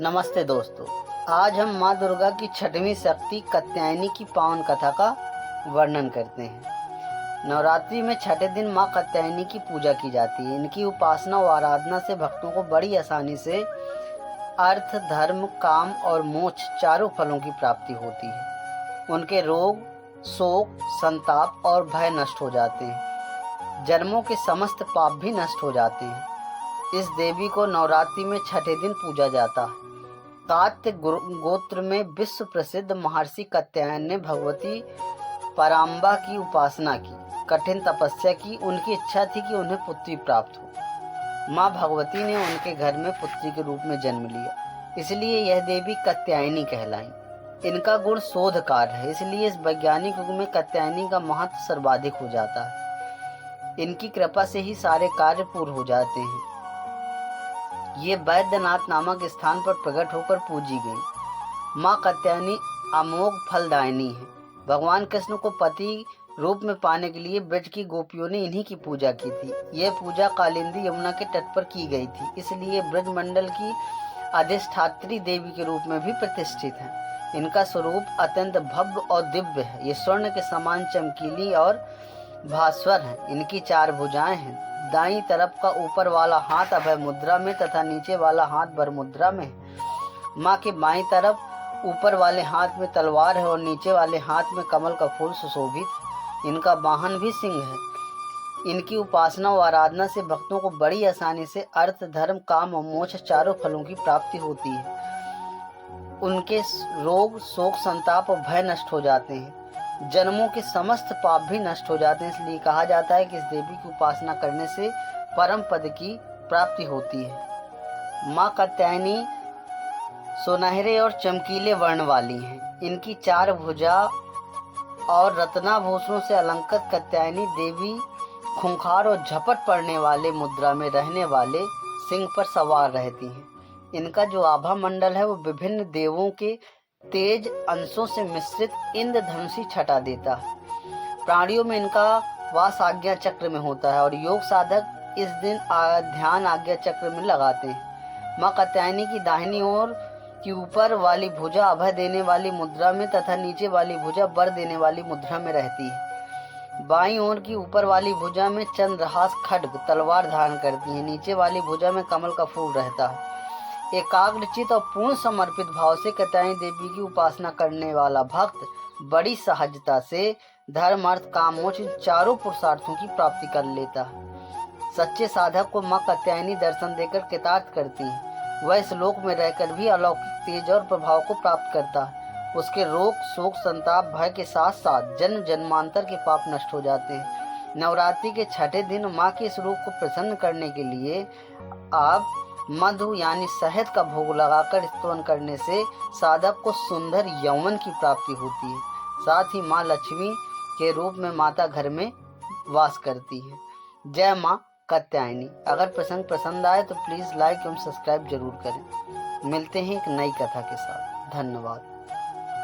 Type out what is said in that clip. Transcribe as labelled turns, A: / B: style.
A: नमस्ते दोस्तों। आज हम माँ दुर्गा की छठवीं शक्ति कात्यायनी की पावन कथा का वर्णन करते हैं। नवरात्रि में छठे दिन माँ कात्यायनी की पूजा की जाती है। इनकी उपासना व आराधना से भक्तों को बड़ी आसानी से अर्थ, धर्म, काम और मोक्ष चारों फलों की प्राप्ति होती है। उनके रोग, शोक, संताप और भय नष्ट हो जाते हैं। जन्मों के समस्त पाप भी नष्ट हो जाते हैं। इस देवी को नवरात्रि में छठे दिन पूजा जाता है। कात्य गोत्र में विश्व प्रसिद्ध महर्षि कात्यायन ने भगवती पराम्बा की उपासना की, कठिन तपस्या की। उनकी इच्छा थी कि उन्हें पुत्री प्राप्त हो। माँ भगवती ने उनके घर में पुत्री के रूप में जन्म लिया, इसलिए यह देवी कात्यायनी कहलाई। इनका गुण शोधकार है, इसलिए इस वैज्ञानिक युग में कात्यायनी का महत्व सर्वाधिक हो जाता है। इनकी कृपा से ही सारे कार्य पूर्ण हो जाते हैं। ये वैद्यनाथ नामक स्थान पर प्रकट होकर पूजी गई। माँ कात्यायनी अमोघ फलदायिनी है। भगवान कृष्ण को पति रूप में पाने के लिए ब्रज की गोपियों ने इन्हीं की पूजा की थी। यह पूजा कालिंदी यमुना के तट पर की गई थी, इसलिए ब्रज मंडल की अधिष्ठात्री देवी के रूप में भी प्रतिष्ठित है। इनका स्वरूप अत्यंत भव्य और दिव्य है। ये स्वर्ण के समान चमकीली और भास्वर है। इनकी 4 भुजाएं हैं। दाईं तरफ का ऊपर वाला हाथ अभय मुद्रा में तथा नीचे वाला हाथ वर मुद्रा में है। माँ के बाईं तरफ ऊपर वाले हाथ में तलवार है और नीचे वाले हाथ में कमल का फूल सुशोभित है। इनका वाहन भी सिंह है। इनकी उपासना व आराधना से भक्तों को बड़ी आसानी से अर्थ, धर्म, काम और मोक्ष चारों फलों की प्राप्ति होती है। उनके रोग, शोक, संताप और भय नष्ट हो जाते हैं। जन्मों के समस्त पाप भी नष्ट हो जाते हैं। इसलिए कहा जाता है कि इस देवी की उपासना करने से परम पद की प्राप्ति होती है। माँ कात्यायनी सुनहरे और चमकीले वर्ण वाली हैं। इनकी 4 भुजा और रत्नाभूषणों से अलंकृत कात्यायनी देवी खूंखार और झपट पड़ने वाले मुद्रा में रहने वाले सिंह पर सवार रहती हैं। इनका जो आभा मंडल है वो विभिन्न देवों के तेज अंशों से मिश्रित इंद्रधनुषी छटा देता है। प्राणियों में इनका वास आज्ञा चक्र में होता है और योग साधक इस दिन ध्यान आज्ञा चक्र में लगाते हैं। माँ कात्यायनी की दाहिनी ओर की ऊपर वाली भुजा अभय देने वाली मुद्रा में तथा नीचे वाली भुजा वर देने वाली मुद्रा में रहती है। बाईं ओर की ऊपर वाली भुजा में चंद्रहास खड्ग तलवार धारण करती है। नीचे वाली भुजा में कमल का फूल रहता है। एकाग्रचित और पूर्ण समर्पित भाव से कात्यायनी देवी की उपासना करने वाला भक्त बड़ी सहजता से धर्म, अर्थ, काम, मोक्ष चारों पुरुषार्थों की प्राप्ति कर लेता है। सच्चे साधक को माँ कात्यायनी दर्शन देकर कृतार्थ करती है। वह इस लोक में रहकर भी अलौकिक तेज और प्रभाव को प्राप्त करता है। उसके रोग, शोक, संताप, भय के साथ साथ जन्म जन्मांतर के पाप नष्ट हो जाते हैं। नवरात्रि के छठे दिन माँ के इस रूप को प्रसन्न करने के लिए आप मधु यानी शहद का भोग लगाकर स्तवन करने से साधक को सुंदर यौवन की प्राप्ति होती है। साथ ही माँ लक्ष्मी के रूप में माता घर में वास करती है। जय माँ कात्यायनी। अगर प्रसंग पसंद आए तो प्लीज़ लाइक एवं सब्सक्राइब जरूर करें। मिलते हैं एक नई कथा के साथ। धन्यवाद।